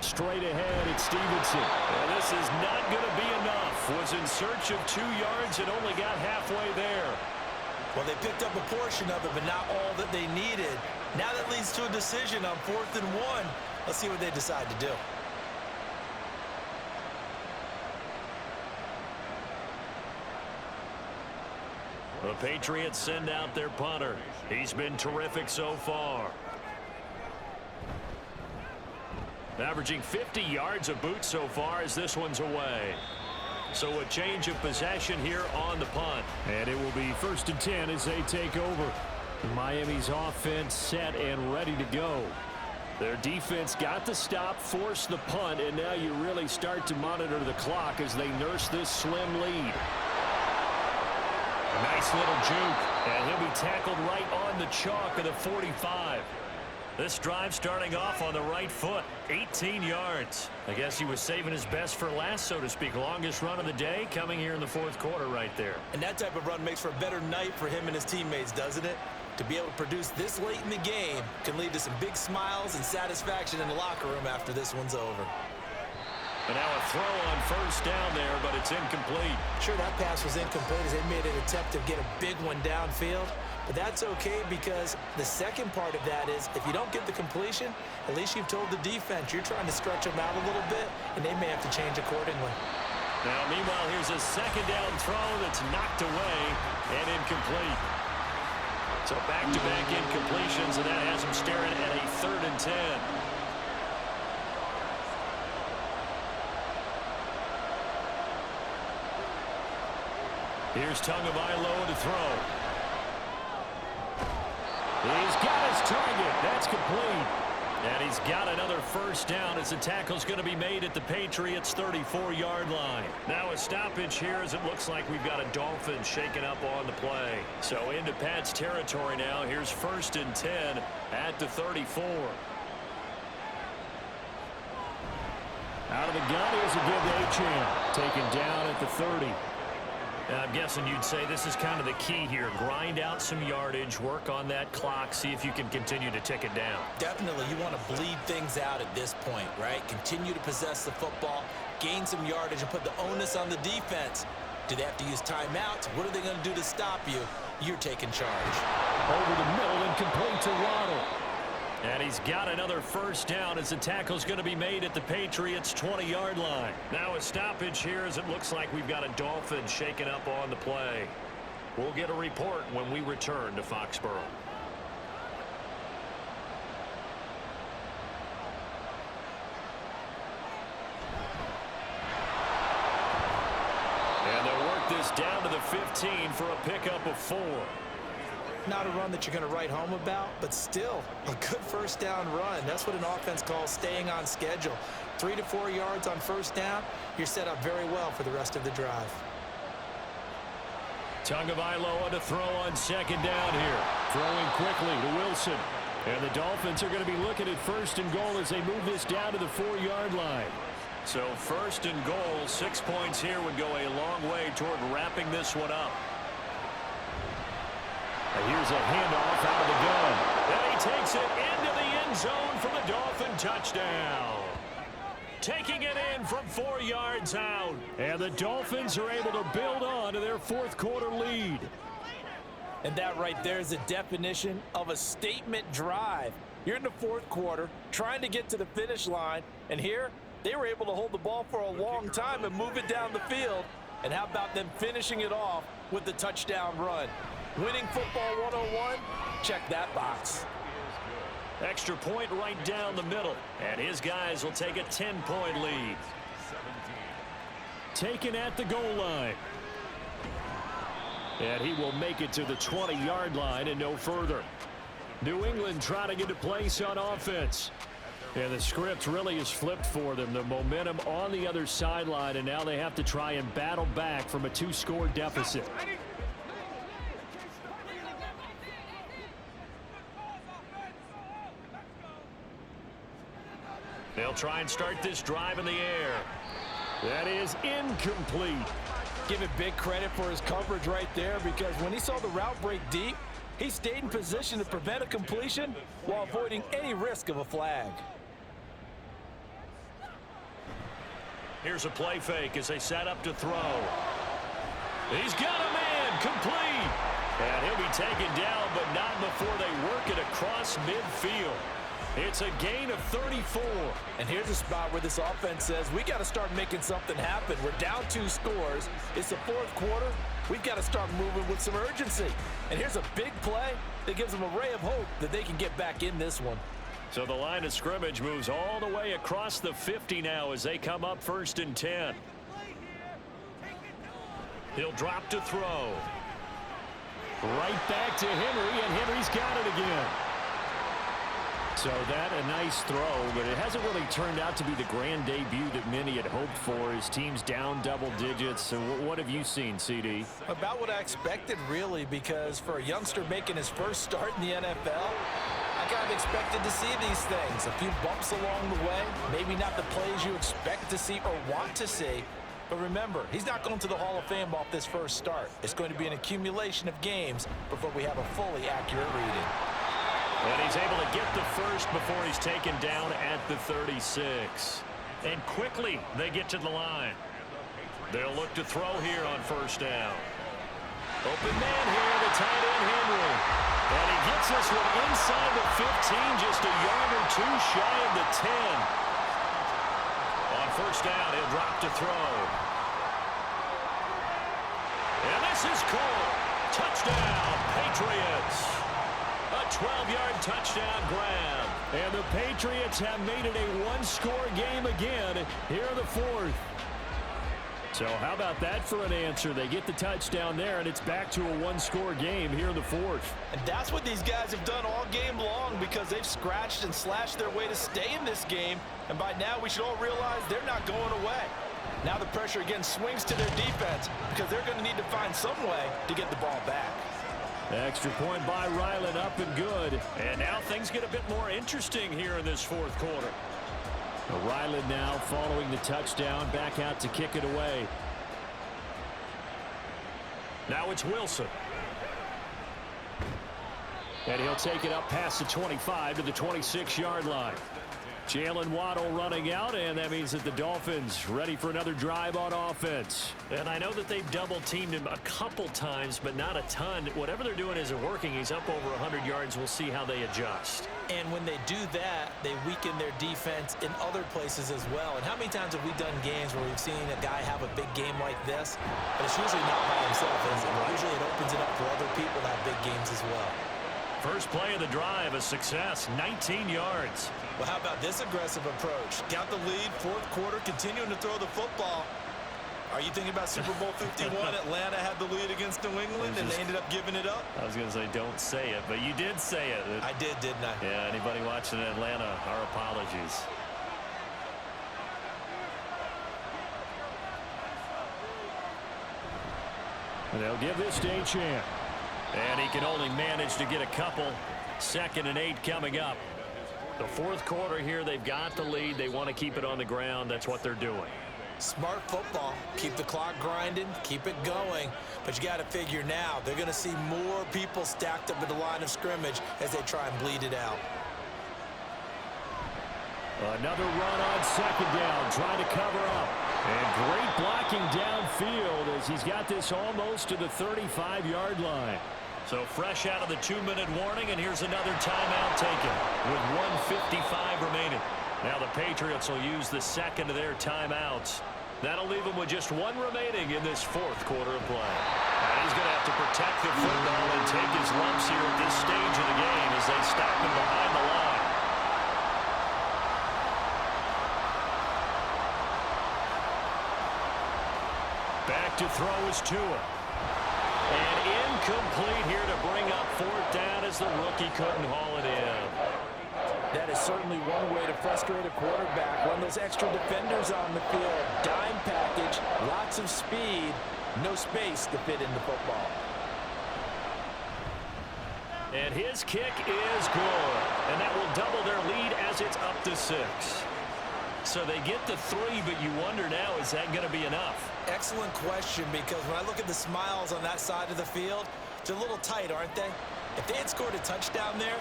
Straight ahead, it's Stevenson. And this is not going to be enough. Was in search of 2 yards and only got halfway there. Well, they picked up a portion of it, but not all that they needed. Now that leads to a decision on 4th and 1. Let's see what they decide to do. The Patriots send out their punter. He's been terrific so far. Averaging 50 yards a boot so far as this one's away. So a change of possession here on the punt. And it will be 1st and 10 as they take over. Miami's offense set and ready to go. Their defense got the stop, forced the punt, and now you really start to monitor the clock as they nurse this slim lead. Nice little juke, and he'll be tackled right on the chalk of the 45. This drive starting off on the right foot, 18 yards. I guess he was saving his best for last, so to speak. Longest run of the day coming here in the 4th quarter right there. And that type of run makes for a better night for him and his teammates, doesn't it? To be able to produce this late in the game can lead to some big smiles and satisfaction in the locker room after this one's over. And now a throw on 1st down there, but it's incomplete. Sure, that pass was incomplete as they made an attempt to get a big one downfield. But that's okay because the second part of that is if you don't get the completion, at least you've told the defense you're trying to stretch them out a little bit, and they may have to change accordingly. Now, meanwhile, here's a 2nd down throw that's knocked away and incomplete. So back-to-back incompletions, and that has him staring at a 3rd and 10. Here's Tagovailoa to throw. He's got his target. That's complete. And he's got another 1st down as the tackle's going to be made at the Patriots' 34-yard line. Now a stoppage here as it looks like we've got a Dolphins shaken up on the play. So into Pat's territory now. Here's 1st and 10 at the 34. Out of the gun, here's a good A-Chan. Taken down at the 30. I'm guessing you'd say this is kind of the key here. Grind out some yardage, work on that clock, see if you can continue to tick it down. Definitely, you want to bleed things out at this point, right? Continue to possess the football, gain some yardage, and put the onus on the defense. Do they have to use timeouts? What are they going to do to stop you? You're taking charge. Over the middle and complete to Waddle. And he's got another 1st down as the tackle's going to be made at the Patriots' 20-yard line. Now a stoppage here as it looks like we've got a Dolphin shaken up on the play. We'll get a report when we return to Foxborough. And they'll work this down to the 15 for a pickup of 4. Not a run that you're going to write home about, but still a good 1st down run. That's what an offense calls staying on schedule. 3 to 4 yards on 1st down, you're set up very well for the rest of the drive. Tagovailoa to throw on 2nd down here. Throwing quickly to Wilson. And the Dolphins are going to be looking at 1st and goal as they move this down to the 4-yard line. So 1st and goal, 6 points here would go a long way toward wrapping this one up. Here's a handoff out of the gun. And he takes it into the end zone for the Dolphin touchdown. Taking it in from 4 yards out. And the Dolphins are able to build on to their 4th quarter lead. And that right there is the definition of a statement drive. You're in the 4th quarter, trying to get to the finish line, and here they were able to hold the ball for a long time and move it down the field. And how about them finishing it off with the touchdown run? Winning football 101, check that box. Extra point right down the middle, and his guys will take a 10-point lead. Taken at the goal line. And he will make it to the 20-yard line and no further. New England trying to get a place on offense. And the script really is flipped for them. The momentum on the other sideline, and now they have to try and battle back from a 2-score deficit. They'll try and start this drive in the air. That is incomplete. Give it big credit for his coverage right there, because when he saw the route break deep, he stayed in position to prevent a completion while avoiding any risk of a flag. Here's a play fake as they set up to throw. He's got a man, complete. And he'll be taken down, but not before they work it across midfield. It's a gain of 34. And here's a spot where this offense says, we got to start making something happen. We're down 2 scores. It's the 4th quarter. We've got to start moving with some urgency. And here's a big play that gives them a ray of hope that they can get back in this one. So the line of scrimmage moves all the way across the 50 now as they come up 1st and 10. He'll drop to throw. Right back to Henry, and Henry's got it again. So that a nice throw, but it hasn't really turned out to be the grand debut that many had hoped for. His team's down double digits. So what have you seen, CD? About what I expected, really, because for a youngster making his first start in the NFL, I kind of expected to see these things. A few bumps along the way, maybe not the plays you expect to see or want to see. But remember, he's not going to the Hall of Fame off this first start. It's going to be an accumulation of games before we have a fully accurate reading. And he's able to get the first before he's taken down at the 36. And quickly they get to the line. They'll look to throw here on 1st down. Open man here, the tight end Henry. And he gets this one inside the 15, just a yard or 2 shy of the 10. On 1st down, he'll drop to throw. And this is caught. Touchdown, Patriots. A 12-yard touchdown grab. And the Patriots have made it a 1-score game again here in the 4th. So how about that for an answer? They get the touchdown there, and it's back to a 1-score game here in the 4th. And that's what these guys have done all game long, because they've scratched and slashed their way to stay in this game. And by now, we should all realize they're not going away. Now the pressure again swings to their defense, because they're going to need to find some way to get the ball back. Extra point by Ryland, up and good. And now things get a bit more interesting here in this 4th quarter. Ryland now following the touchdown, back out to kick it away. Now it's Wilson. And he'll take it up past the 25 to the 26-yard line. Jalen Waddle running out, and that means that the Dolphins ready for another drive on offense. And I know that they've double-teamed him a couple times, but not a ton. Whatever they're doing isn't working. He's up over 100 yards. We'll see how they adjust. And when they do that, they weaken their defense in other places as well. And how many times have we done games where we've seen a guy have a big game like this? But it's usually not by himself, is it? Usually it opens it up for other people to have big games as well. First play of the drive, a success, 19 yards. Well, how about this aggressive approach? Got the lead, 4th quarter, continuing to throw the football. Are you thinking about Super Bowl 51? Atlanta had the lead against New England, and they ended up giving it up? I was going to say don't say it, but you did say it. I did, didn't I? Yeah, anybody watching Atlanta, our apologies. And they'll give this to Achane. And he can only manage to get a couple. 2nd and 8 coming up. The 4th quarter here, they've got the lead. They want to keep it on the ground. That's what they're doing. Smart football. Keep the clock grinding. Keep it going. But you got to figure now, they're going to see more people stacked up at the line of scrimmage as they try and bleed it out. Another run on 2nd down, trying to cover up. And great blocking downfield as he's got this almost to the 35-yard line. So fresh out of the 2-minute warning, and here's another timeout taken with 1:55 remaining. Now the Patriots will use the 2nd of their timeouts. That'll leave them with just 1 remaining in this 4th quarter of play. And he's going to have to protect the football and take his lumps here at this stage of the game as they stop him behind the line. Back to throw is Tua. And incomplete here to bring up 4th down as the rookie couldn't haul it in. That is certainly one way to frustrate a quarterback. Run those extra defenders on the field. Dime package, lots of speed, no space to fit into football. And his kick is good. And that will double their lead as it's up to 6. So they get the 3, but you wonder now, is that going to be enough? Excellent question, because when I look at the smiles on that side of the field, they're a little tight, aren't they? If they had scored a touchdown there,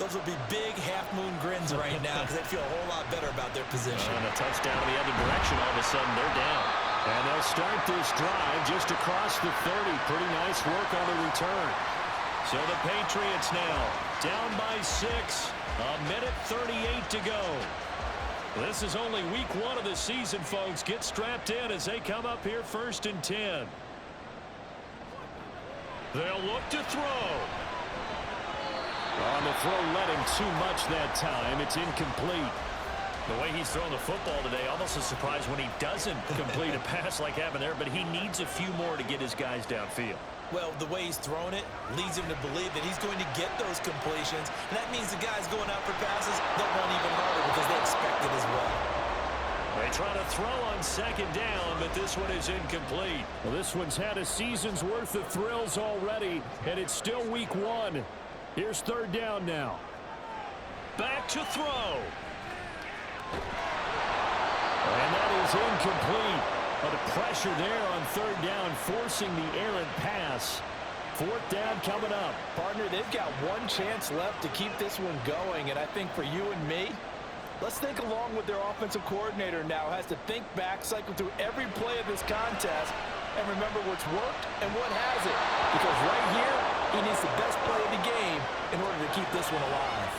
those would be big half-moon grins right now because they'd feel a whole lot better about their position. And a touchdown in the other direction, all of a sudden they're down. And they'll start this drive just across the 30. Pretty nice work on the return. So the Patriots now down by 6. A minute 38 to go. This is only week 1 of the season, folks. Get strapped in as they come up here 1st and 10. They'll look to throw. On the throw, let him too much that time. It's incomplete. The way he's throwing the football today, almost a surprise when he doesn't complete a pass like happened there, but he needs a few more to get his guys downfield. Well, the way he's thrown it leads him to believe that he's going to get those completions, and that means the guys going out for passes, they'll run even harder because they expect it as well. They try to throw on 2nd down, but this one is incomplete. Well, this one's had a season's worth of thrills already, and it's still week 1. Here's 3rd down now. Back to throw. And that is incomplete. But the pressure there on 3rd down, forcing the errant pass. 4th down coming up. Partner, they've got one chance left to keep this one going, and I think for you and me, let's think along with their offensive coordinator now. Has to think back, cycle through every play of this contest, and remember what's worked and what hasn't. Because right here, he needs the best play of the game in order to keep this one alive.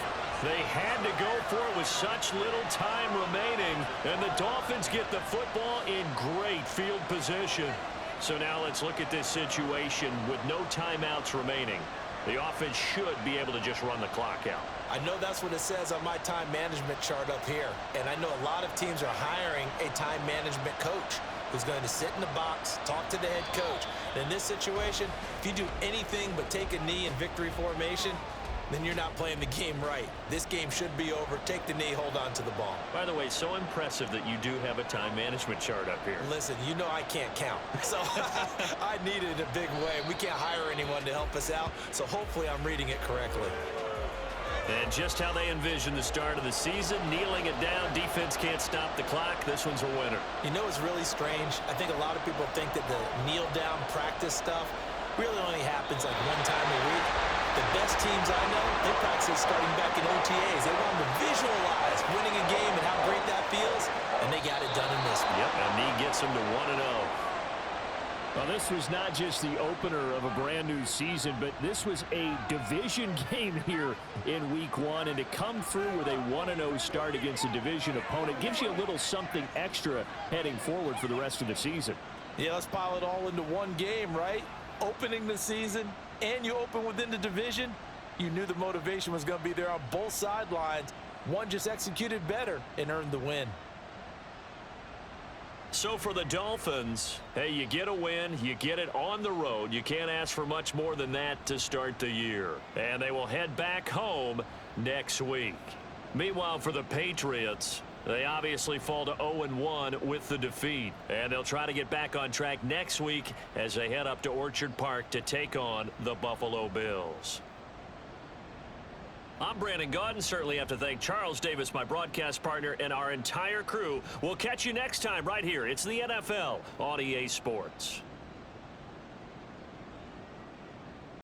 They had to go for it with such little time remaining, and the Dolphins get the football in great field position. So now let's look at this situation with no timeouts remaining. The offense should be able to just run the clock out. I know that's what it says on my time management chart up here, and I know a lot of teams are hiring a time management coach who's going to sit in the box, talk to the head coach. And in this situation, if you do anything but take a knee in victory formation, then you're not playing the game right. This game should be over. Take the knee, hold on to the ball. By the way, so impressive that you do have a time management chart up here. Listen, you know I can't count, so I need it in a big way. We can't hire anyone to help us out, so hopefully I'm reading it correctly. And just how they envision the start of the season, kneeling it down, defense can't stop the clock. This one's a winner. You know it's really strange? I think a lot of people think that the kneel-down practice stuff really only happens like one time a week. The best teams I know, they practice starting back in OTAs. They want to visualize winning a game and how great that feels, and they got it done in this one. Yep, and he gets them to 1-0. Well, this was not just the opener of a brand new season, but this was a division game here in week 1, and to come through with a 1-0 start against a division opponent gives you a little something extra heading forward for the rest of the season. Yeah, let's pile it all into one game, right? Opening the season, and you open within the division. You knew the motivation was going to be there on both sidelines. One just executed better and earned the win. So for the Dolphins, hey, you get a win, you get it on the road. You can't ask for much more than that to start the year. And they will head back home next week. Meanwhile, for the Patriots, they obviously fall to 0-1 with the defeat. And they'll try to get back on track next week as they head up to Orchard Park to take on the Buffalo Bills. I'm Brandon Gaudin. Certainly have to thank Charles Davis, my broadcast partner, and our entire crew. We'll catch you next time right here. It's the NFL on EA Sports.